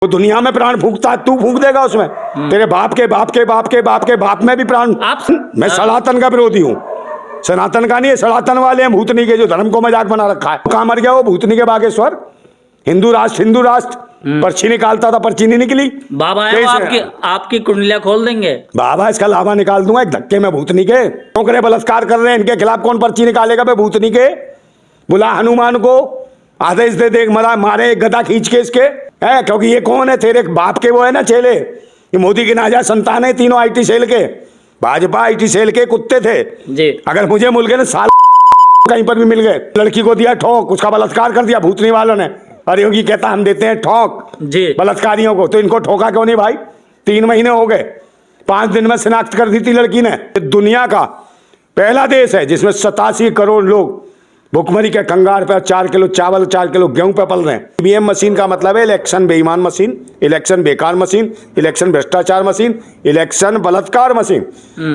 वो दुनिया में प्राण फूंकता, तू फूंक देगा उसमें? तेरे बाप के बाप के बाप के बाप के बाप में भी प्राण। मैं सनातन का विरोधी हूँ, सनातन का नहीं है, सनातन वाले हैं भूतनी के, जो धर्म को मजाक बना रखा है। कहाँ मर गया वो भूतनी के बागेश्वर? हिंदू राष्ट्र पर्ची निकालता था, पर्ची नहीं निकली। बाबा है वो आपकी कुंडलियां खोल देंगे। बाबा इसका लावा निकाल दूंगा एक धक्के में भूतनी के। टोकरे बलात्कार कर रहे हैं, इनके खिलाफ कौन पर्ची निकालेगा बे भूतनी के? बुला हनुमान को, आदेश दे, देख मारे गदा खींच के इसके है, क्योंकि ये कौन है? तेरे बाप के वो है ना चेले, ये मोदी की नाजायज संतान है तीनों, आईटी सेल के, भाजपा आईटी सेल के कुत्ते थे जी। अगर मुझे मिल गए ना साल कहीं पर भी मिल गए, लड़की को दिया ठोक, उसका बलात्कार कर दिया भूतनी वालों ने। अरे योगी कहता हम देते हैं ठोक जी बलात्कारियों को, तो इनको ठोका क्यों नहीं भाई? 3 महीने हो गए, 5 दिन में शिनाख्त कर दी थी लड़की ने। दुनिया का पहला देश है जिसमें 87 करोड़ लोग भुखमरी के कंगार पर 4 किलो चावल 4 किलो गेहूं पे पल रहे हैं। ईवीएम मशीन का मतलब है इलेक्शन बेईमान मशीन, इलेक्शन बेकार मशीन, इलेक्शन भ्रष्टाचार मशीन, इलेक्शन बलात्कार मशीन।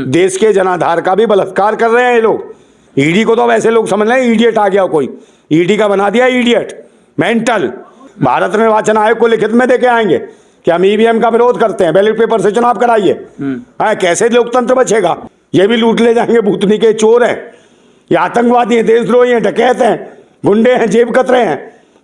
देश के जनाधार का भी बलात्कार कर रहे हैं ये लोग। ईडी को तो वैसे लोग समझ रहे हैं इडियट आ गया कोई, ईडी का बना दिया इडियट, मेंटल। भारत निर्वाचन आयोग को लिखित में देके आएंगे कि हम ईवीएम का विरोध करते हैं, बैलेट पेपर से चुनाव कराइए। कैसे लोकतंत्र बचेगा? ये भी लूट ले जाएंगे, भूतनी के चोर हैं, ये आतंकवादी हैं, देशद्रोही हैं, डकैत हैं, गुंडे हैं, जेब कतरे हैं,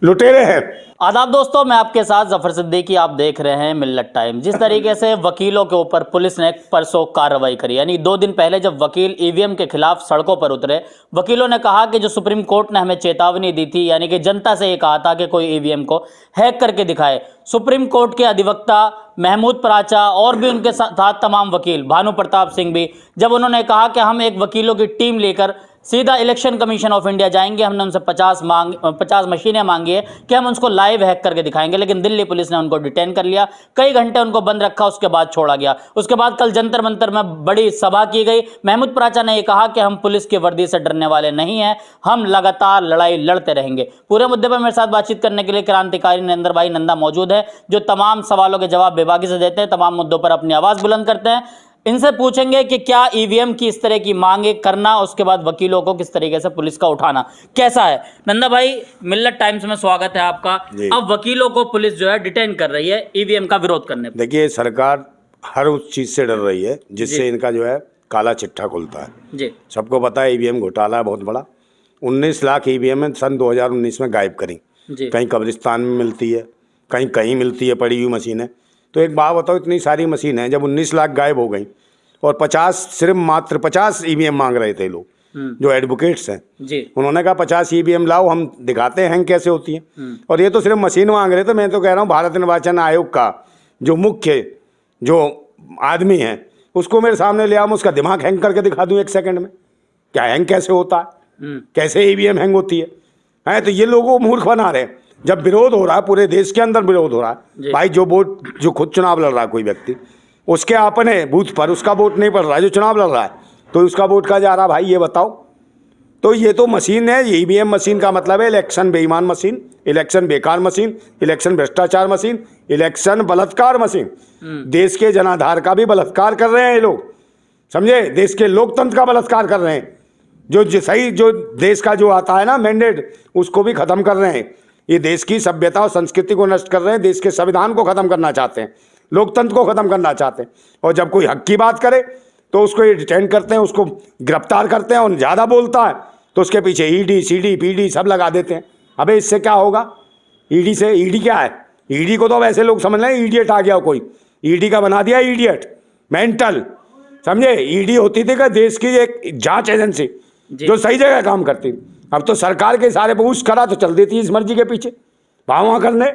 लुटेरे हैं। आदाब दोस्तों, मैं आपके साथ जफर सिद्दीकी, आप देख रहे हैं मिल्लत टाइम। जिस तरीके से वकीलों के ऊपर पुलिस ने परसों कार्रवाई करी, यानी 2 दिन पहले जब वकील ईवीएम के खिलाफ सड़कों पर उतरे, वकीलों ने कहा कि जो सुप्रीम कोर्ट ने हमें चेतावनी दी थी, यानी कि जनता से ये कहा था कि कोई ईवीएम को हैक करके दिखाए, सुप्रीम कोर्ट के अधिवक्ता महमूद पराचा और भी उनके साथ तमाम वकील, भानु प्रताप सिंह भी, जब उन्होंने कहा कि हम एक वकीलों की टीम लेकर सीधा इलेक्शन कमीशन ऑफ इंडिया जाएंगे, हमने उनसे 50 मशीनें मांगी है कि हम उसको लाइव हैक करके दिखाएंगे, लेकिन दिल्ली पुलिस ने उनको डिटेन कर लिया, कई घंटे उनको बंद रखा, उसके बाद छोड़ा गया। उसके बाद कल जंतर मंतर में बड़ी सभा की गई। महमूद पराचा ने यह कहा कि हम पुलिस की वर्दी से डरने वाले नहीं हैं, हम लगातार लड़ाई लड़ते रहेंगे। पूरे मुद्दे पर मेरे साथ बातचीत करने के लिए क्रांतिकारी नरेंद्र भाई नंदा मौजूद है, जो तमाम सवालों के जवाब बेबाकी से देते हैं, तमाम मुद्दों पर अपनी आवाज बुलंद करते हैं। इनसे पूछेंगे कि क्या ईवीएम की इस तरह की मांगे करना, उसके बाद वकीलों को किस तरीके से पुलिस का उठाना कैसा है। नंदा भाई, मिल्लत टाइम्स में स्वागत है आपका। अब वकीलों को पुलिस जो है डिटेन कर रही है ईवीएम का विरोध करने पर। देखिए, सरकार हर उस चीज से डर रही है जिससे इनका जो है काला चिट्ठा खुलता है जी। सबको पता है ईवीएम घोटाला है बहुत बड़ा। 19 लाख ईवीएम सन 2019 में गायब करी, कहीं कब्रिस्तान में मिलती है, कहीं कहीं मिलती है पड़ी हुई मशीनें। तो एक बात बताओ, इतनी सारी मशीन है, जब 19 लाख गायब हो गई और 50 सिर्फ मात्र 50 ईवीएम मांग रहे थे लोग, जो एडवोकेट्स हैं जी, उन्होंने कहा 50 ईवीएम लाओ, हम दिखाते हैं कैसे होती है। और ये तो सिर्फ मशीन मांग रहे थे। मैं तो कह रहा हूँ भारत निर्वाचन आयोग का जो मुख्य जो आदमी है उसको मेरे सामने ले आओ, मैं उसका दिमाग हैंग करके दिखा दूँ 1 सेकंड में, क्या हैंग कैसे होता है, कैसे ईवीएम हैंग होती है। तो ये लोगों को मूर्ख बना रहे हैं। जब विरोध हो रहा है, पूरे देश के अंदर विरोध हो रहा है भाई, जो खुद चुनाव लड़ रहा है कोई व्यक्ति, उसके अपने बूथ पर उसका वोट नहीं पड़ रहा है, जो चुनाव लड़ रहा है तो उसका वोट कहाँ जा रहा है भाई, ये बताओ। तो ये तो मशीन है, ईवीएम मशीन का मतलब है इलेक्शन बेईमान मशीन, इलेक्शन बेकार मशीन, इलेक्शन भ्रष्टाचार मशीन, इलेक्शन बलात्कार मशीन। देश के जनाधार का भी बलात्कार कर रहे हैं ये लोग, समझे? देश के लोकतंत्र का बलात्कार कर रहे हैं। जो देश का जो आता है ना मैंडेट, उसको भी खत्म कर रहे हैं। ये देश की सभ्यता और संस्कृति को नष्ट कर रहे हैं, देश के संविधान को खत्म करना चाहते हैं, लोकतंत्र को खत्म करना चाहते हैं। और जब कोई हक की बात करे तो उसको ये डिटेन करते हैं, उसको गिरफ्तार करते हैं, और ज़्यादा बोलता है तो उसके पीछे ईडी सीडी पीडी सब लगा देते हैं। अबे इससे क्या होगा? ईडी से, ईडी क्या है? ईडी को तो वैसे लोग समझ रहे हैं इडियट आ गया कोई, ईडी का बना दिया इडियट, मेंटल, समझे? ईडी होती थी कि देश की एक जांच एजेंसी जो सही जगह काम करती थी। अब तो सरकार के सारे बूस करा तो चल देती है इस मर्जी के पीछे भाव करने।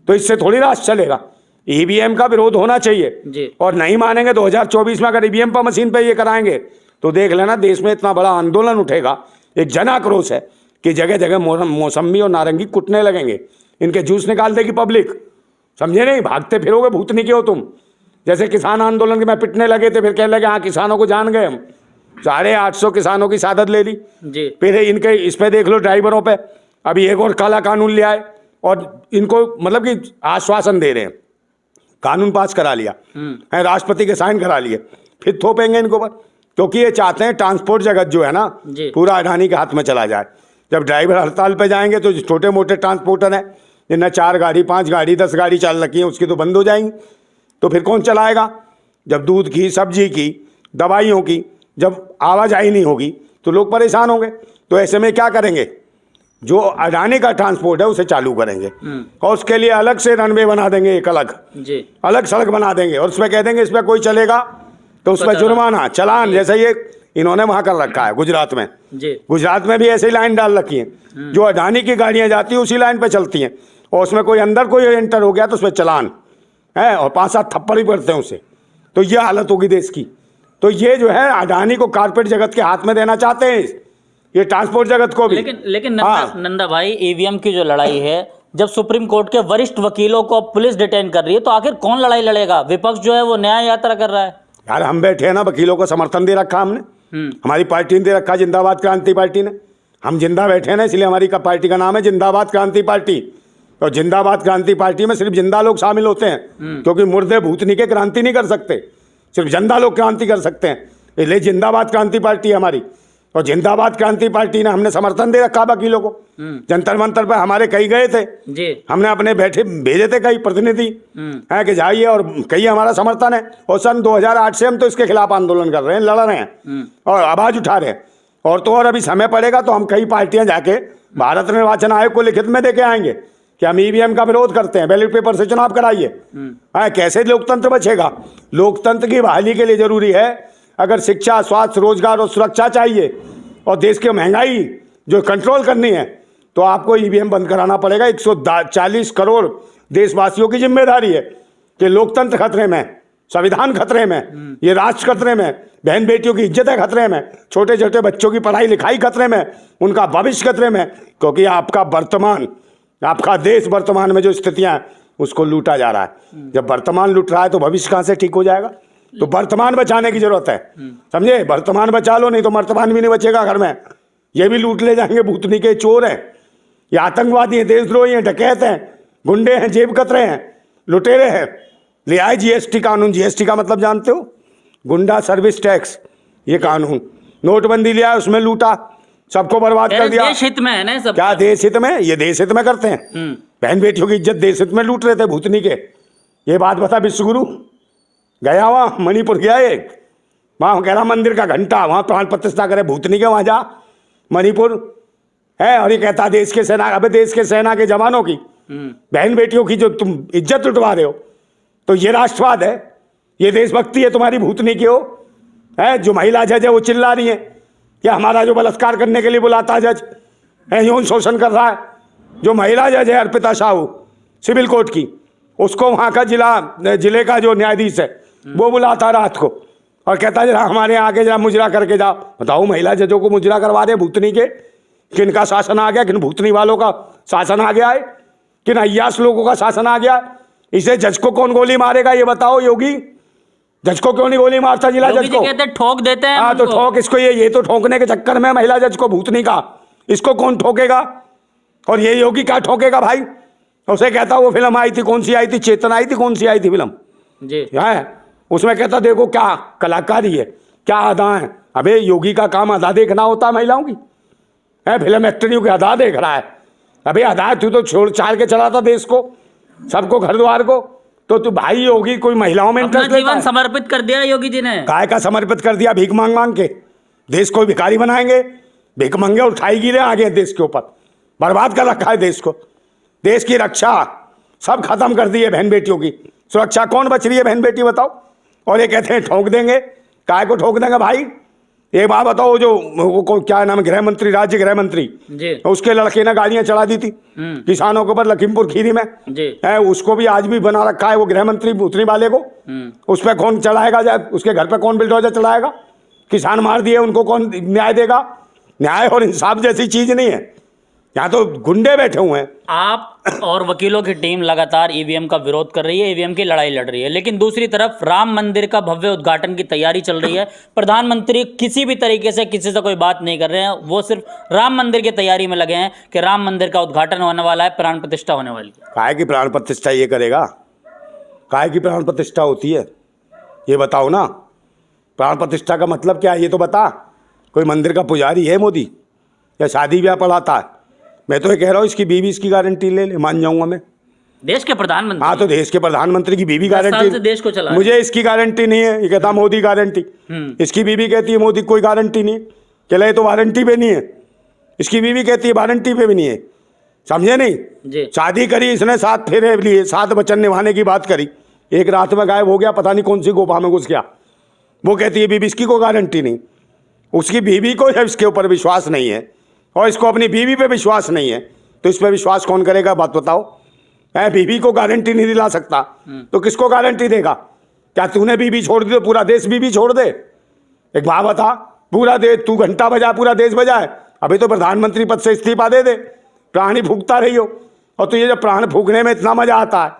तो इससे थोड़ी राज चलेगा। ईवीएम का विरोध होना चाहिए जी। और नहीं मानेंगे 2024 में अगर ईवीएम पर मशीन पे ये कराएंगे तो देख लेना, देश में इतना बड़ा आंदोलन उठेगा, एक जन आक्रोश है कि जगह जगह मौसमी और नारंगी कुटने लगेंगे, इनके जूस निकाल देगी पब्लिक, समझे नहीं? भागते फिरोगे भूतनी के हो तुम। जैसे किसान आंदोलन के में पिटने लगे थे, फिर कहने लगे हाँ किसानों को जान गए हम, 850 किसानों की शहादत ले ली जी। फिर इनके इस पे देख लो ड्राइवरों पे, अभी एक और काला कानून ले आए और इनको मतलब कि आश्वासन दे रहे हैं, कानून पास करा लिया है, राष्ट्रपति के साइन करा लिए, फिर थोपेंगे इनको पर, क्योंकि ये चाहते हैं ट्रांसपोर्ट जगत जो है ना पूरा अडानी के हाथ में चला जाए। जब ड्राइवर हड़ताल पे जाएंगे तो छोटे मोटे ट्रांसपोर्टर हैं जिन्हें 4 गाड़ी 5 गाड़ी 10 गाड़ी चल रखी है उसकी तो बंद हो जाएंगी। तो फिर कौन चलाएगा? जब दूध की, सब्जी की, दवाइयों की जब आवाजाही नहीं होगी तो लोग परेशान होंगे। तो ऐसे में क्या करेंगे? जो अडानी का ट्रांसपोर्ट है उसे चालू करेंगे और उसके लिए अलग से रनवे बना देंगे, एक अलग सड़क बना देंगे और उसमें कह देंगे इस पर कोई चलेगा तो उस पर जुर्माना, चालान। जैसे ये इन्होंने वहां कर रखा है गुजरात में। गुजरात में भी ऐसे ही लाइन डाल रखी है, जो अडानी की गाड़ियां जाती है उसी लाइन पे चलती हैं और उसमें कोई अंदर कोई एंटर हो गया तो उसमें चालान है और 5-7 थप्पड़ भी पड़ते हैं उसे। तो ये हालत होगी देश की। तो ये जो है अडानी को कारपेट जगत के हाथ में देना चाहते हैं, ये ट्रांसपोर्ट जगत को भी। लेकिन नंदा भाई, ईवीएम की जो लड़ाई है, जब सुप्रीम कोर्ट के वरिष्ठ वकीलों को पुलिस डिटेन कर रही है तो आखिर कौन लड़ाई लड़ेगा? विपक्ष जो है वो न्याय यात्रा कर रहा है। यार हम बैठे हैं ना, वकीलों को समर्थन दे रखा हमने, हमारी पार्टी ने दे रखा, जिंदाबाद क्रांति पार्टी ने। हम जिंदा बैठे हैं ना, इसलिए हमारी पार्टी का नाम है जिंदाबाद क्रांति पार्टी। और जिंदाबाद क्रांति पार्टी में सिर्फ जिंदा लोग शामिल होते हैं, क्योंकि मुर्दे भूतनी के क्रांति नहीं कर सकते, सिर्फ जिंदा लोग क्रांति कर सकते हैं। इसलिए जिंदाबाद क्रांति पार्टी है हमारी। और जिंदाबाद क्रांति पार्टी ने हमने समर्थन दे रखा वकीलों को। जंतर मंतर पर हमारे कई गए थे जी, हमने अपने भेजे थे कई प्रतिनिधि हैं कि जाइए, और कई हमारा समर्थन है। और सन 2008 से हम तो इसके खिलाफ आंदोलन कर रहे हैं, लड़ रहे हैं और आवाज उठा रहे हैं। और तो और अभी समय पड़ेगा तो हम कई पार्टियां जाके भारत निर्वाचन आयोग को लिखित में देके आएंगे कि हम ईवीएम का विरोध करते हैं, बैलेट पेपर से चुनाव कराइए। कैसे लोकतंत्र बचेगा? लोकतंत्र की बहाली के लिए जरूरी है, अगर शिक्षा, स्वास्थ्य, रोजगार और सुरक्षा चाहिए और देश की महंगाई जो कंट्रोल करनी है, तो आपको ईवीएम बंद कराना पड़ेगा। 140 करोड़ देशवासियों की जिम्मेदारी है कि लोकतंत्र खतरे में, संविधान खतरे में, ये राष्ट्र खतरे में, बहन बेटियों की इज्जत है खतरे में, छोटे छोटे बच्चों की पढ़ाई लिखाई खतरे में, उनका भविष्य खतरे में। क्योंकि आपका देश वर्तमान में जो स्थितियां हैं उसको लूटा जा रहा है। जब वर्तमान लूट रहा है तो भविष्य कहां से ठीक हो जाएगा? तो वर्तमान बचाने की जरूरत है, समझे? वर्तमान बचा लो, नहीं तो वर्तमान भी नहीं बचेगा घर में। ये भी लूट ले जाएंगे, भूतनी के चोर हैं, ये आतंकवादी हैं, देशद्रोही हैं, डकैत हैं, गुंडे हैं, जेब कतरे हैं, लुटेरे हैं। ले आए जीएसटी कानून। जीएसटी का मतलब जानते हो? गुंडा सर्विस टैक्स। ये कानून नोटबंदी लिया, उसमें लूटा, सबको बर्बाद कर दिया। देश हित में है ना सब? क्या देश हित में? ये देश हित में करते हैं। बहन बेटियों की इज्जत देश हित में लूट रहे थे भूतनी के। ये बात बता विश्वगुरु गया, वहाँ मणिपुर गया, एक वहाँ कह रहा मंदिर का घंटा, वहाँ प्राण प्रतिष्ठा करे भूतनी के, वहाँ जा मणिपुर है। और ये कहता देश के सेना, अबे देश के सेना के जवानों की, बहन बेटियों की जो तुम इज्जत लुटवा रहे हो, तो ये राष्ट्रवाद है? ये देशभक्ति है तुम्हारी भूतनी की हो? है जो महिला जज है वो चिल्ला रही है या हमारा जो बलात्कार करने के लिए बुलाता जज है, यौन शोषण कर रहा है। जो महिला जज है अर्पिता साहू सिविल कोर्ट की, उसको वहाँ का जिले का जो न्यायाधीश है वो बुलाता रात को और कहता जरा हमारे यहाँ आके जरा मुजरा करके जाओ। बताओ, महिला जजों को मुजरा करवा रहे भूतनी के? किन का शासन आ गया? किन भूतनी वालों का शासन आ गया है? किन अय्यास लोगों का शासन आ गया? इसे जज को कौन गोली मारेगा ये बताओ योगी? जज को क्यों नहीं गोली मारता जिला जज को? कहते ठोक देते हैं। हाँ तो ठोक इसको, ये तो ठोकने के चक्कर में महिला जज को भूतनी का, इसको कौन ठोकेगा? और ये योगी क्या ठोकेगा भाई? उसे कहता वो फिल्म आई थी, कौन सी आई थी, चेतना आई थी, कौन सी आई थी फिल्म जी है, उसमें कहता देखो क्या कलाकारी है, क्या अदा है। अबे योगी का काम अदा देखना होता है महिलाओं की, है फिल्म एक्टरियों की अदा देख रहा है। अबे अदा तू तो छोड़ छाड़ के चला था देश को, सबको घर द्वार को, तो तू भाई योगी कोई महिलाओं में इंटरेस्ट लेता है? जीवन समर्पित कर दिया योगी जी ने। काय का समर्पित कर दिया? भीख मांग मांग के देश को भिखारी बनाएंगे, भीख मंगे उठाई गिरे आगे देश के ऊपर, बर्बाद कर रखा है देश को। देश की रक्षा सब खत्म कर दी है, बहन बेटियों की सुरक्षा कौन बच रही है बहन बेटी बताओ? और ये कहते हैं ठोक देंगे, काय को ठोक देंगे भाई? एक बात बताओ, जो वो क्या नाम, गृह मंत्री, राज्य गृह मंत्री जी, उसके लड़के ने गाड़ियां चढ़ा दी थी किसानों के ऊपर लखीमपुर खीरी में जी, है, उसको भी आज भी बना रखा है वो गृह मंत्री भूतनी वाले को। उस पर कौन चलाएगा? उसके घर पे कौन बिल्डोजर चलाएगा? किसान मार दिए, उनको कौन न्याय देगा? न्याय और इंसाफ जैसी चीज नहीं है, यहाँ तो गुंडे बैठे हुए हैं। आप और वकीलों की टीम लगातार ईवीएम का विरोध कर रही है, ईवीएम की लड़ाई लड़ रही है, लेकिन दूसरी तरफ राम मंदिर का भव्य उद्घाटन की तैयारी चल रही है। प्रधानमंत्री किसी भी तरीके से किसी से कोई बात नहीं कर रहे हैं, वो सिर्फ राम मंदिर की तैयारी में लगे हैं कि राम मंदिर का उद्घाटन होने वाला है, प्राण प्रतिष्ठा होने वाली है। काहे की प्राण प्रतिष्ठा ये करेगा? काहे की प्राण प्रतिष्ठा होती है ये बताओ ना? प्राण प्रतिष्ठा का मतलब क्या है ये तो बता। कोई मंदिर का पुजारी है मोदी, या शादी ब्याह पढ़ाता है? मैं तो ये कह रहा हूँ इसकी बीवी इसकी गारंटी ले ले, मान जाऊंगा मैं। देश के प्रधानमंत्री। हाँ तो देश के प्रधानमंत्री की बीवी 10 साल गारंटी से देश को चला रहे मुझे इसकी गारंटी नहीं है, ये कहता मोदी गारंटी। इसकी बीवी कहती है मोदी कोई गारंटी नहीं, कहला ये तो वारंटी पे नहीं है। इसकी बीवी कहती है वारंटी पे भी नहीं है, समझे नहीं। जी। शादी करी इसने, 7 फेरे लिए, 7 वचन निभाने की बात करी, एक रात में गायब हो गया, पता नहीं कौन सी गुफा में घुस गया। वो कहती है बीवी इसकी को गारंटी नहीं। उसकी बीवी को जब इसके ऊपर विश्वास नहीं है और इसको अपनी बीवी पे विश्वास नहीं है तो इस पर विश्वास कौन करेगा, बात बताओ। है बीवी को गारंटी नहीं दिला सकता तो किसको गारंटी देगा? क्या तूने बीवी छोड़ दी तो पूरा देश बीवी छोड़ दे? एक बात बता, पूरा देश तू घंटा बजा पूरा देश बजाए? अभी तो प्रधानमंत्री पद से इस्तीफा दे दे, प्राण ही फूकता रही हो। और तुझे जब प्राण फूकने में इतना मजा आता है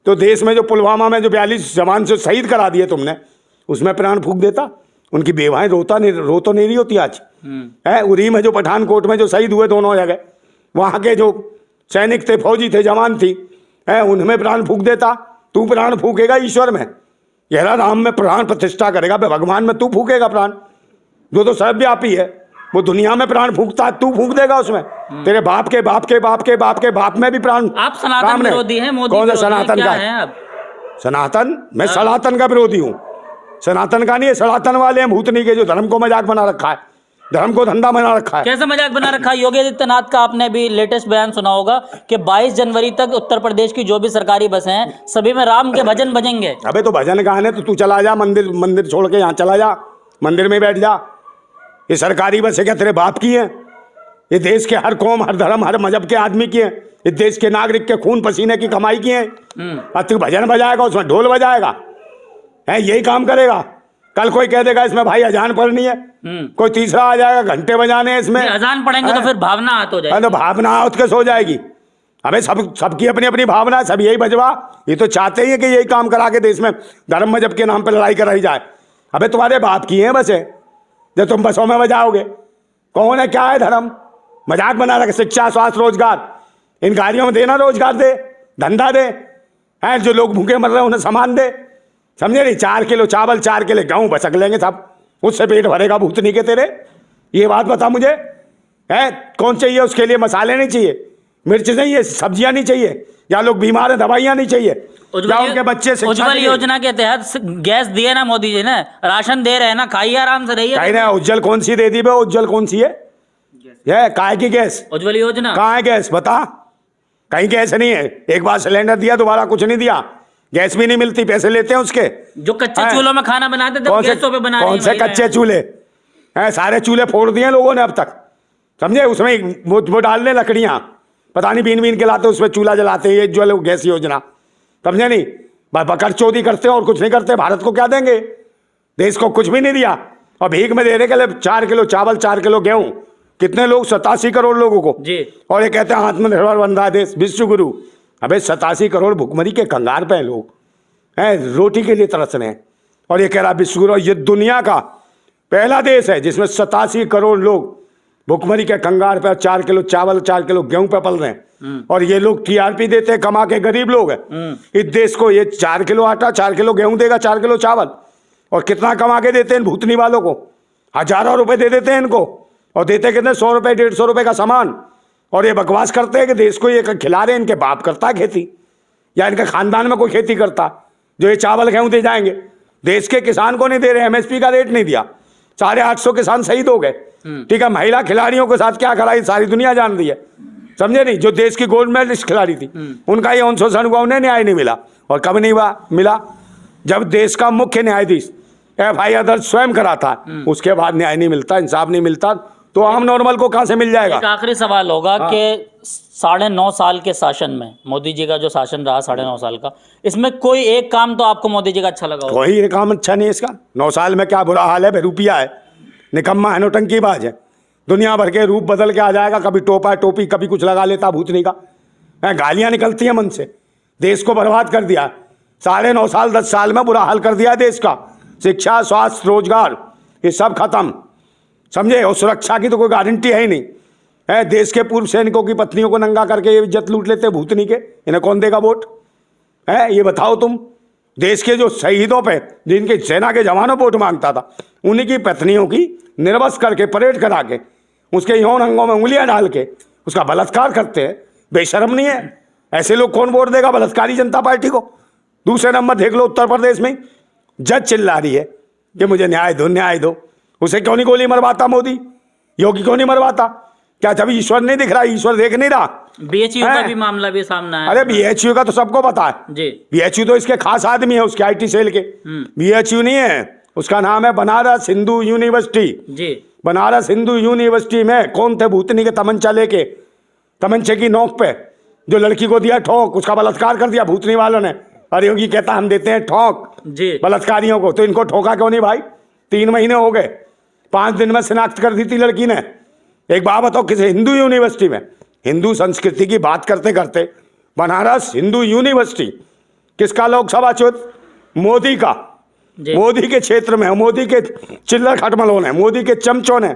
तो देश में जो पुलवामा में जो 42 जवान से शहीद करा दिए तुमने, उसमें प्राण फूक देता। उनकी बेवाएं रो तो नहीं रही होती आज। है उरी में जो पठानकोट में जो शहीद हुए दोनों जगह, वहाँ के जो सैनिक थे, फौजी थे, जवान थी, है उनमें प्राण फूक देता। तू प्राण फूकेगा ईश्वर में, यह राम में प्राण प्रतिष्ठा करेगा, भगवान में तू फूकेगा प्राण, जो तो सर्वव्यापी है। वो दुनिया में प्राण फूकता है, तू फूक देगा उसमें। तेरे बाप के बाप के बाप के बाप के बाप में भी प्राण। आप सनातन विरोधी हैं, मोदी कौन सा विरोधी सनातन क्या का हैं आप? सनातन, मैं सनातन का विरोधी हूँ। सनातन का नहीं है, सनातन वाले हैं भूतनी के, जो धर्म को मजाक बना रखा है, धर्म को धंधा बना रखा है। कैसे मजाक बना रखा है? योगी आदित्यनाथ का आपने भी लेटेस्ट बयान सुना होगा कि 22 जनवरी तक उत्तर प्रदेश की जो भी सरकारी बसें हैं सभी में राम के भजन बजेंगे। अबे तो भजन गाने तो तू चला जा, मंदिर छोड़ के यहाँ चला जा, मंदिर में बैठ जा। ये सरकारी बसें क्या तेरे बाप की हैं? ये देश के हर कौम, हर धर्म, हर मजहब के आदमी की हैं। इस देश के नागरिक के खून पसीने की कमाई की हैं। और तू भजन बजाएगा, उसमें ढोल बजाएगा, है यही काम करेगा। कल कोई कह देगा इसमें भाई अजान पढ़नी है, कोई तीसरा आ जाएगा घंटे बजाने हैं इसमें। अजान पढ़ेंगे तो फिर भावना आहत हो जाएगी। तो भावना आहत कैसे हो जाएगी? हमें सबकी अपनी अपनी भावना है, सब यही बजवा। ये तो चाहते ही है कि यही काम करा के देश में धर्म मजहब के नाम पर लड़ाई कराई जाए। अबे तुम्हारे बाप की हैं बसें जो तुम बसों में बजाओगे? कौन है, क्या है धर्म? मजाक बना रखा। शिक्षा, स्वास्थ्य, रोजगार, इन गाड़ियों में देना, रोजगार दे, धंधा दे, है जो लोग भूखे मर रहे हैं उन्हें सामान दे, समझे नहीं। 4 किलो चावल, 4 किलो गेहूं बसक लेंगे सब, उससे पेट भरेगा भूतनी के तेरे। ये बात बता मुझे, है कौन चाहिए उसके लिए? मसाले नहीं चाहिए, मिर्च नहीं है, सब्जियां नहीं चाहिए, या लोग बीमार हैं दवाइयां नहीं चाहिए, या उनके बच्चे उज्ज्वल योजना के तहत गैस दिए ना मोदी जी ने, राशन दे रहे हैं ना, खाइए आराम से रहिए। कहीं ना उज्जवल कौन सी दे दी बे? उज्जवल कौन सी है? काय की गैस? उज्ज्वल योजना कहाँ है गैस? बता, कहीं गैस नहीं है। एक बार सिलेंडर दिया, दोबारा कुछ नहीं दिया। गैस भी नहीं मिलती, पैसे लेते हैं उसके। जो कच्चे चूल्हों में खाना बनाते थे गैसों पे बना रहे हैं। कौन से कच्चे चूल्हे हैं? सारे चूल्हे फोड़ दिए लोगों ने अब तक, समझे। उसमें वो डालने लकड़ियां, पता नहीं बीन के लाते, उसमें चूल्हा जलाते हैं। ये जो गैस योजना, समझे नहीं। बकर चोरी करते हैं और कुछ नहीं करते। भारत को क्या देंगे? देश को कुछ भी नहीं दिया, और भीख में देने के लिए 4 किलो चावल, 4 किलो गेहूं। कितने लोग? 87 करोड़ लोगों को जी। और ये कहते हैं आत्मनिर्भर बन रहा है देश, विश्व गुरु। अबे 87 करोड़ भुखमरी के कंगाल पे हैं लोग, हैं रोटी के लिए तरस रहे हैं, और ये कह रहा विश्व गुरु। ये दुनिया का पहला देश है जिसमें 87 करोड़ लोग भुखमरी के कंगाल पे 4 किलो चावल, 4 किलो गेहूं पे पल रहे हैं। और ये लोग टीआरपी देते हैं, कमा के गरीब लोग हैं इस देश को। ये 4 किलो आटा, 4 किलो गेहूं देगा, 4 किलो चावल, और कितना कमा के देते हैं भूतनी वालों को? हजारों रुपए दे देते हैं इनको, और देते कितने? 100 रुपए, 150 रुपए का सामान। और ये बकवास करते हैं कि देश को ये खिला रहे हैं। इनके बाप करता है खेती, या इनके खानदान में कोई खेती करता जो ये चावल गेहूं दे जाएंगे? देश के किसान को नहीं दे रहे, एमएसपी का रेट नहीं दिया, 850 किसान शहीद हो गए। ठीक है, महिला खिलाड़ियों के साथ क्या करा सारी दुनिया जान रही है, समझे नहीं। जो देश की गोल्ड मेडलिस्ट खिलाड़ी थी उनका ये शोषण हुआ, उन्हें न्याय नहीं मिला। और कब नहीं हुआ? मिला जब देश का मुख्य न्यायाधीश FIR दर्ज स्वयं कराता है, उसके बाद न्याय नहीं मिलता, इंसाफ नहीं मिलता, तो आम नॉर्मल को कहां से मिल जाएगा? एक आखिरी सवाल होगा कि 9.5 साल के शासन में, मोदी जी का जो शासन रहा 9.5 साल का, इसमें कोई एक काम तो आपको मोदी जी का अच्छा लगा? कोई एक काम अच्छा नहीं है इसका। 9 साल में क्या बुरा हाल है? बेरुपिया है, निकम्मा है, नौटंकीबाज है, दुनिया भर के रूप बदल के आ जाएगा। कभी टोपा टोपी, कभी कुछ लगा लेता भूतनी का, गालियां निकलती हैं मन से। देश को बर्बाद कर दिया 9.5 साल, 10 साल में बुरा हाल कर दिया देश का। शिक्षा, स्वास्थ्य, रोजगार, ये सब खत्म, समझे। और सुरक्षा की तो कोई गारंटी है ही नहीं, है। देश के पूर्व सैनिकों की पत्नियों को नंगा करके ये इज्जत लूट लेते भूतनी के। इन्हें कौन देगा वोट, है? ये बताओ तुम। देश के जो शहीदों पे, जिनके सेना के जवानों वोट मांगता था, उन्हीं की पत्नियों की निर्वस्त्र करके, परेड करा के, उसके यौन अंगों में उंगलियां डाल के उसका बलात्कार करते हैं, बेशर्म नहीं है? ऐसे लोग कौन वोट देगा बलात्कारी जनता पार्टी को? दूसरे नंबर देख लो उत्तर प्रदेश में जज चिल्ला रही है कि मुझे न्याय दो, न्याय दो। उसे क्यों नहीं गोली मरवाता मोदी? योगी क्यों नहीं मरवाता? क्या जब ईश्वर नहीं दिख रहा, ईश्वर देख नहीं रहा? बीएचयू का भी मामला भी सामने आया। अरे बीएचयू का तो सबको पता है जी। बीएचयू तो इसके खास आदमी है, उसके आईटी सेल के। बीएचयू नहीं है, उसका नाम है बनारस हिंदू यूनिवर्सिटी। जी। बनारस हिंदू यूनिवर्सिटी में कौन थे भूतनी के तमंचा लेके, तमंचे की नोक पे जो लड़की को दिया ठोक, उसका बलात्कार कर दिया भूतनी वालों ने। और योगी कहता हम देते हैं ठोक जी बलात्कारियों को, तो इनको ठोका क्यों नहीं भाई? 3 महीने हो गए, 5 दिन में शिनाख्त कर दी थी लड़की ने। एक बात बताओ, किसी हिंदू यूनिवर्सिटी में हिंदू संस्कृति की बात करते करते बनारस हिंदू यूनिवर्सिटी किसका लोकसभा चुनाव? मोदी का। मोदी के क्षेत्र में, मोदी के चिल्लर खटमलों ने, मोदी के चमचों ने,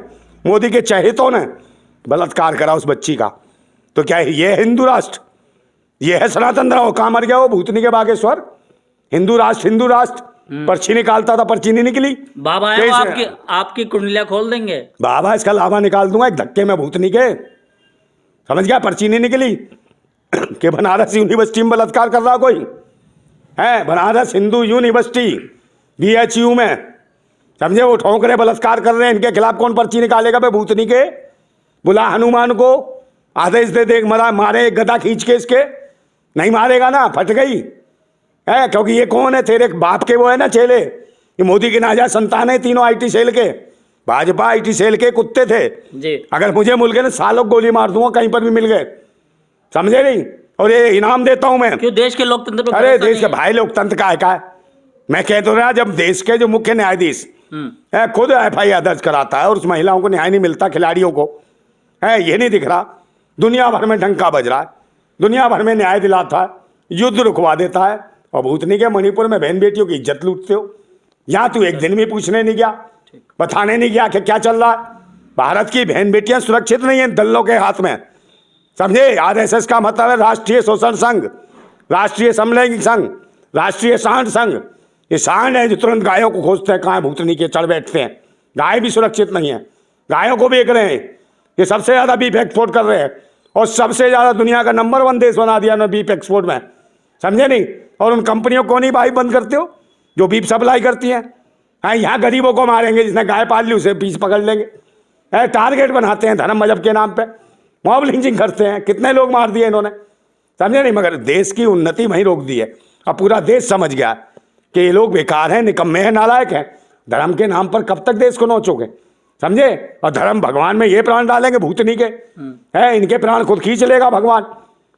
मोदी के चहेतों ने बलात्कार करा उस बच्ची का। तो क्या ये है हिंदू राष्ट्र? ये है सनातन धर्म? कहाँ मर गया वो भूतनी के बागेश्वर? हिंदू राष्ट्र, हिंदू राष्ट्र पर्ची निकालता था, पर्ची नहीं निकली। बाबा है वो आपकी कुंडलियां खोल देंगे बाबा, इसका लावा निकाल दूंगा एक धक्के में भूतनी के। समझ गया? पर्ची नहीं निकली कि बनारस यूनिवर्सिटी में बलात्कार कर रहा कोई है। बनारस हिंदू यूनिवर्सिटी बीएचयू में, समझे, वो ठोक रहे, बलात्कार कर रहे हैं, इनके खिलाफ कौन पर्ची निकालेगा बे भूतनी के? बुला हनुमान को, आदेश दे दे, मारे गदा खींच के इसके। नहीं मारेगा ना, फट गई है। क्योंकि ये कौन है? तेरे बाप के वो है ना चेले, ये मोदी की नाजायज संतान है तीनों आईटी सेल के, भाजपा आईटी सेल के कुत्ते थे जी। अगर मुझे मिल गए ना सालों गोली मार दूंगा, कहीं पर भी मिल गए, समझे नहीं? और ये इनाम देता हूं मैं। क्यों देश के लोकतंत्र पर? अरे देश के भाई लोकतंत्र का है का? मैं कह तो रहा, जब देश के जो मुख्य न्यायाधीश है खुद FIR दर्ज कराता है और उस महिलाओं को न्याय नहीं मिलता, खिलाड़ियों को है, ये नहीं दिख रहा? दुनिया भर में डंका बज रहा है, दुनिया भर में न्याय दिलाता है, युद्ध रुकवा देता है, और भूतनी के मणिपुर में बहन बेटियों की इज्जत लूटते हो। यहाँ तू एक दिन भी पूछने नहीं गया, बताने नहीं गया कि क्या चल रहा है। भारत की बहन बेटियां सुरक्षित नहीं है दल्लों के हाथ में, समझे? RSS का मतलब है राष्ट्रीय शोषण संघ, राष्ट्रीय समलैंगिक संघ, राष्ट्रीय सांड संघ। ये सांड है जो तुरंत गायों को खोजते हैं, कहाँ भूतनी के चढ़ बैठते हैं। गाय भी सुरक्षित नहीं है, गायों को बेच रहे हैं। ये सबसे ज़्यादा बीफ एक्सपोर्ट कर रहे हैं और सबसे ज़्यादा दुनिया का नंबर 1 देश बना दिया ना बीफ एक्सपोर्ट में, समझे नहीं? और उन कंपनियों को नहीं भाई बंद करते हो जो बीफ सप्लाई करती हैं। हाँ, यहाँ गरीबों को मारेंगे, जिसने गाय पाल ली उसे पीछे पकड़ लेंगे। टारगेट बनाते हैं धर्म मजहब के नाम पे, मॉब लिंचिंग करते हैं। कितने लोग मार दिए इन्होंने, समझे नहीं? मगर देश की उन्नति वहीं रोक दी है। अब पूरा देश समझ गया कि ये लोग बेकार हैं, निकम्मे हैं, नालायक हैं। धर्म के नाम पर कब तक देश को नोचोगे, समझे? और धर्म भगवान में ये प्राण डालेंगे भूतनी के, है इनके प्राण खुद खींच लेगा भगवान।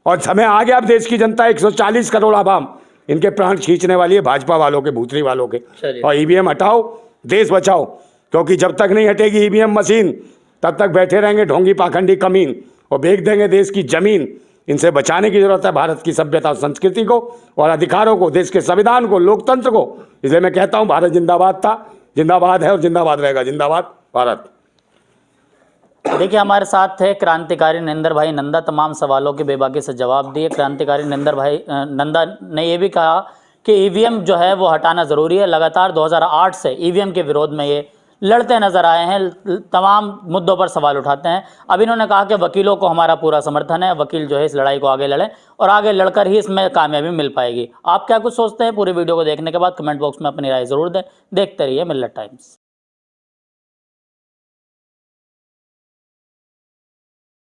और समय आ गया अब देश की जनता 140 करोड़ आवाम इनके प्राण खींचने वाली है, भाजपा वालों के, भूतनी वालों के। और EVM हटाओ, देश बचाओ, क्योंकि जब तक नहीं हटेगी EVM मशीन तब तक बैठे रहेंगे ढोंगी पाखंडी कमीन और बेच देंगे देश की जमीन। इनसे बचाने की जरूरत है भारत की सभ्यता और संस्कृति को और अधिकारों को, देश के संविधान को, लोकतंत्र को। इसलिए मैं कहता हूँ भारत जिंदाबाद था, जिंदाबाद है और जिंदाबाद रहेगा। जिंदाबाद भारत। देखिए हमारे साथ थे क्रांतिकारी नरेंद्र भाई नंदा। तमाम सवालों के बेबाकी से जवाब दिए। क्रांतिकारी नरेंद्र भाई नंदा ने ये भी कहा कि EVM जो है वो हटाना ज़रूरी है। लगातार 2008 से EVM के विरोध में ये लड़ते नजर आए हैं, तमाम मुद्दों पर सवाल उठाते हैं। अब इन्होंने कहा कि वकीलों को हमारा पूरा समर्थन है, वकील जो है इस लड़ाई को आगे लड़ें और आगे लड़कर ही इसमें कामयाबी मिल पाएगी। आप क्या कुछ सोचते हैं? पूरी वीडियो को देखने के बाद कमेंट बॉक्स में अपनी राय ज़रूर दें। देखते रहिए मिल्लत टाइम्स।